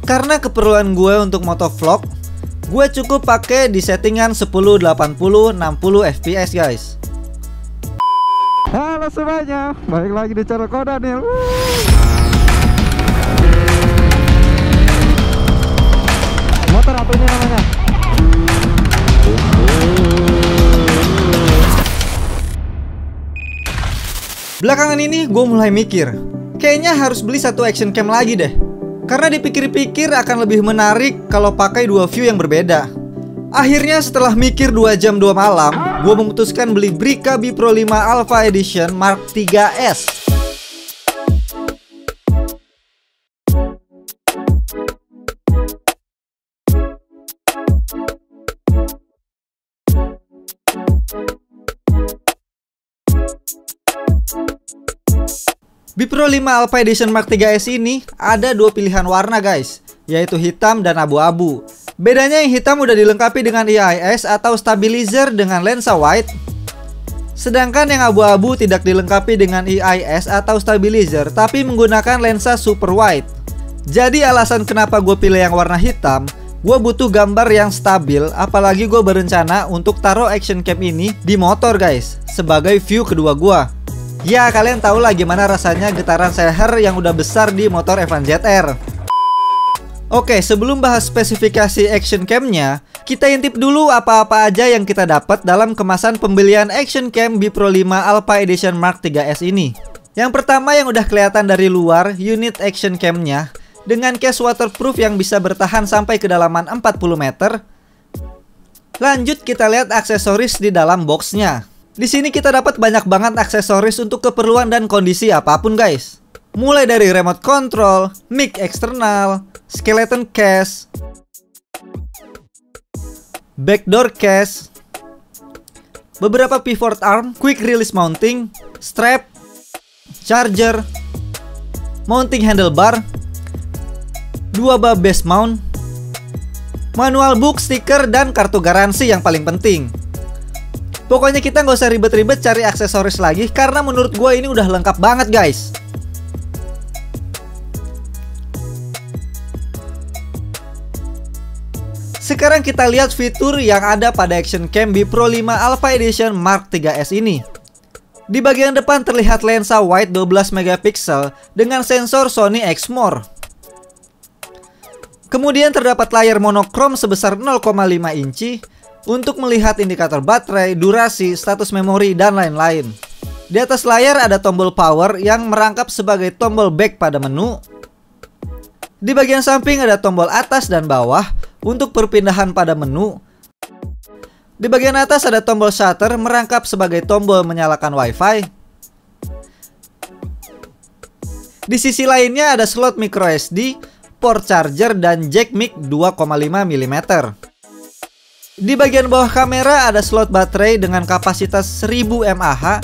Karena keperluan gue untuk motovlog, gue cukup pakai di settingan 1080 60 fps guys. Halo semuanya, balik lagi di channel Ko Daniel. Motor apa ini namanya? Belakangan ini gue mulai mikir, kayaknya harus beli satu action cam lagi deh. Karena dipikir-pikir akan lebih menarik kalau pakai dua view yang berbeda. Akhirnya setelah mikir 2 jam 2 malam, gue memutuskan beli Brica B Pro 5 Alpha Edition Mark 3S. B Pro 5 Alpha Edition Mark 3S ini ada dua pilihan warna guys, yaitu hitam dan abu-abu. Bedanya yang hitam udah dilengkapi dengan EIS atau stabilizer dengan lensa wide. Sedangkan yang abu-abu tidak dilengkapi dengan EIS atau stabilizer, tapi menggunakan lensa super wide. Jadi alasan kenapa gue pilih yang warna hitam, gue butuh gambar yang stabil, apalagi gue berencana untuk taruh action cam ini di motor guys, sebagai view kedua gue. Ya kalian tahu lah gimana rasanya getaran seher yang udah besar di motor Evan ZR. Oke, sebelum bahas spesifikasi action cam-nya, kita intip dulu apa-apa aja yang kita dapat dalam kemasan pembelian action cam B Pro 5 Alpha Edition Mark 3S ini. Yang pertama yang udah kelihatan dari luar, unit action cam-nya dengan case waterproof yang bisa bertahan sampai kedalaman 40 meter. Lanjut kita lihat aksesoris di dalam boxnya. Di sini kita dapat banyak banget aksesoris untuk keperluan dan kondisi apapun guys. Mulai dari remote control, mic eksternal, skeleton case, backdoor case, beberapa pivot arm, quick release mounting, strap, charger, mounting handlebar, 2 bab base mount, manual book, stiker, dan kartu garansi yang paling penting. Pokoknya kita nggak usah ribet-ribet cari aksesoris lagi, karena menurut gue ini udah lengkap banget guys. Sekarang kita lihat fitur yang ada pada action cam B Pro 5 Alpha Edition Mark 3S ini. Di bagian depan terlihat lensa wide 12 megapiksel dengan sensor Sony Exmor. Kemudian terdapat layar monokrom sebesar 0,5 inci untuk melihat indikator baterai, durasi, status memori, dan lain-lain. Di atas layar ada tombol power yang merangkap sebagai tombol back pada menu. Di bagian samping ada tombol atas dan bawah untuk perpindahan pada menu. Di bagian atas ada tombol shutter merangkap sebagai tombol menyalakan WiFi. Di sisi lainnya ada slot microSD, port charger, dan jack mic 2,5 mm. Di bagian bawah kamera ada slot baterai dengan kapasitas 1000 mAh.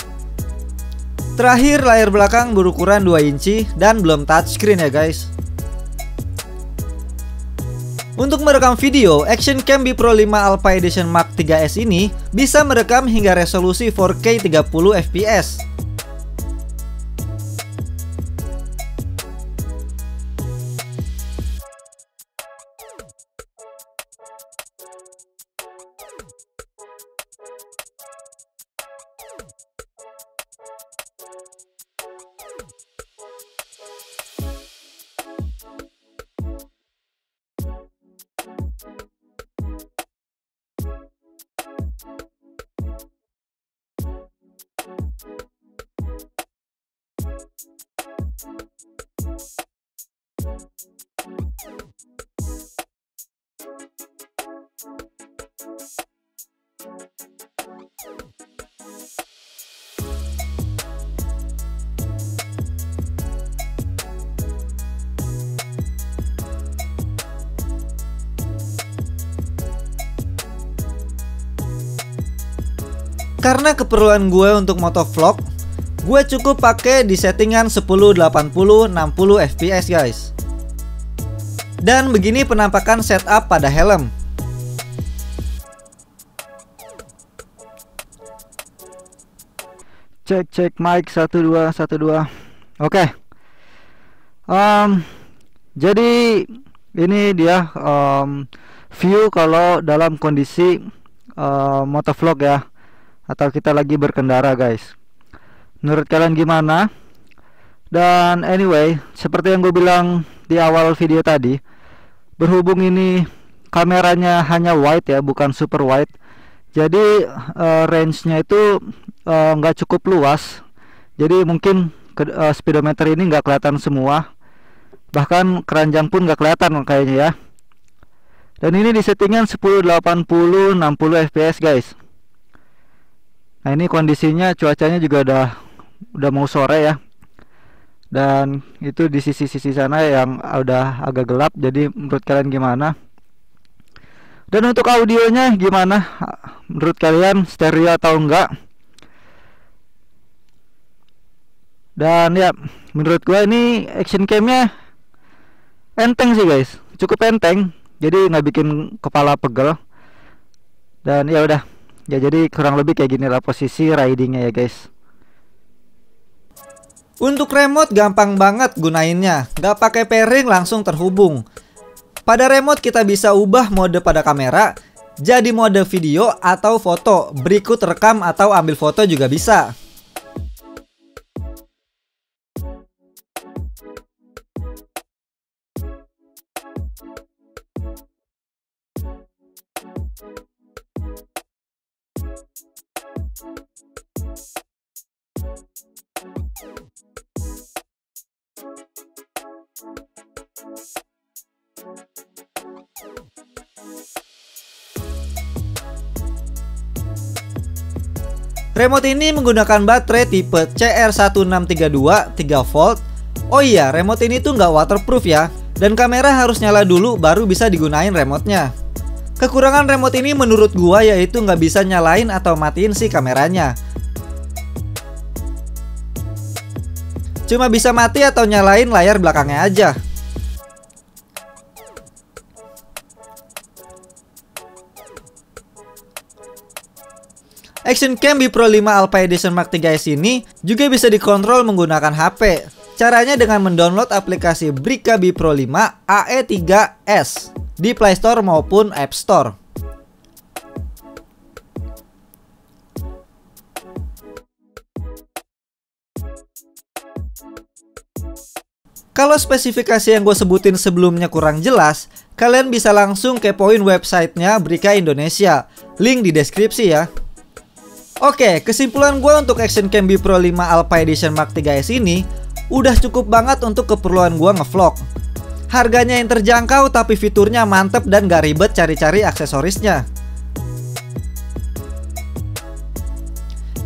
Terakhir layar belakang berukuran 2 inci dan belum touchscreen ya guys. Untuk merekam video, action cam B Pro 5 Alpha Edition Mark 3S ini bisa merekam hingga resolusi 4K 30 fps. Karena keperluan gue untuk motovlog, gue cukup pakai di settingan 1080 60 fps guys. Dan begini penampakan setup pada helm. Cek mic 1 2 1 2. Oke. Jadi Ini dia view kalau dalam kondisi motovlog ya, atau kita lagi berkendara guys. Menurut kalian gimana? Dan anyway, seperti yang gue bilang di awal video tadi, berhubung ini kameranya hanya wide ya, bukan super wide, jadi range-nya itu nggak cukup luas. Jadi mungkin speedometer ini nggak kelihatan semua, bahkan keranjang pun nggak kelihatan kayaknya ya. Dan ini disettingan 1080 60 fps guys. Nah ini kondisinya, cuacanya juga udah mau sore ya, dan itu di sisi-sisi sana yang udah agak gelap. Jadi menurut kalian gimana? Dan untuk audionya gimana menurut kalian, stereo atau enggak? Dan ya menurut gue ini action camnya enteng sih guys, cukup enteng, jadi nggak bikin kepala pegel. Dan ya udah ya, jadi kurang lebih kayak gini lah posisi ridingnya ya guys. Untuk remote gampang banget gunainnya, nggak pakai pairing, langsung terhubung. Pada remote kita bisa ubah mode pada kamera jadi mode video atau foto, berikut rekam atau ambil foto juga bisa. Remote ini menggunakan baterai tipe CR1632 3V. Oh iya, remote ini tuh nggak waterproof ya, dan kamera harus nyala dulu baru bisa digunain remote-nya. Kekurangan remote ini menurut gua yaitu nggak bisa nyalain atau matiin si kameranya. Cuma bisa mati atau nyalain layar belakangnya aja. Action Cam B Pro 5 Alpha Edition Mark 3S ini juga bisa dikontrol menggunakan HP. Caranya dengan mendownload aplikasi Brika B Pro 5 AE3S di Play Store maupun App Store. Kalau spesifikasi yang gue sebutin sebelumnya kurang jelas, kalian bisa langsung kepoin websitenya Brika Indonesia. Link di deskripsi ya. Oke, kesimpulan gue untuk Action Cam B Pro 5 Alpha Edition Mark 3S ini udah cukup banget untuk keperluan gue ngevlog. Harganya yang terjangkau tapi fiturnya mantep dan gak ribet cari-cari aksesorisnya.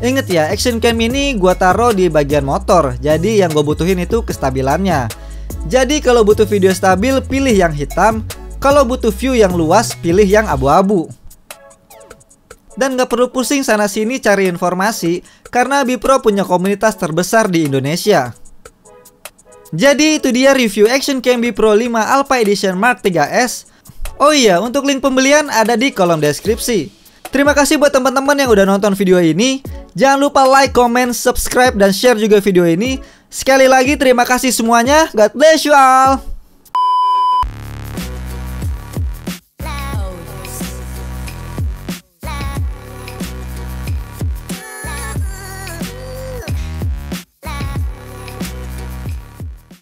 Ingat ya, Action Cam ini gue taruh di bagian motor, jadi yang gue butuhin itu kestabilannya. Jadi kalau butuh video stabil pilih yang hitam, kalau butuh view yang luas pilih yang abu-abu. Dan gak perlu pusing sana sini cari informasi, karena B Pro punya komunitas terbesar di Indonesia. Jadi itu dia review Action Cam B Pro 5 Alpha Edition Mark 3S. Oh iya, untuk link pembelian ada di kolom deskripsi. Terima kasih buat teman-teman yang udah nonton video ini. Jangan lupa like, comment, subscribe, dan share juga video ini. Sekali lagi terima kasih semuanya. God bless you all.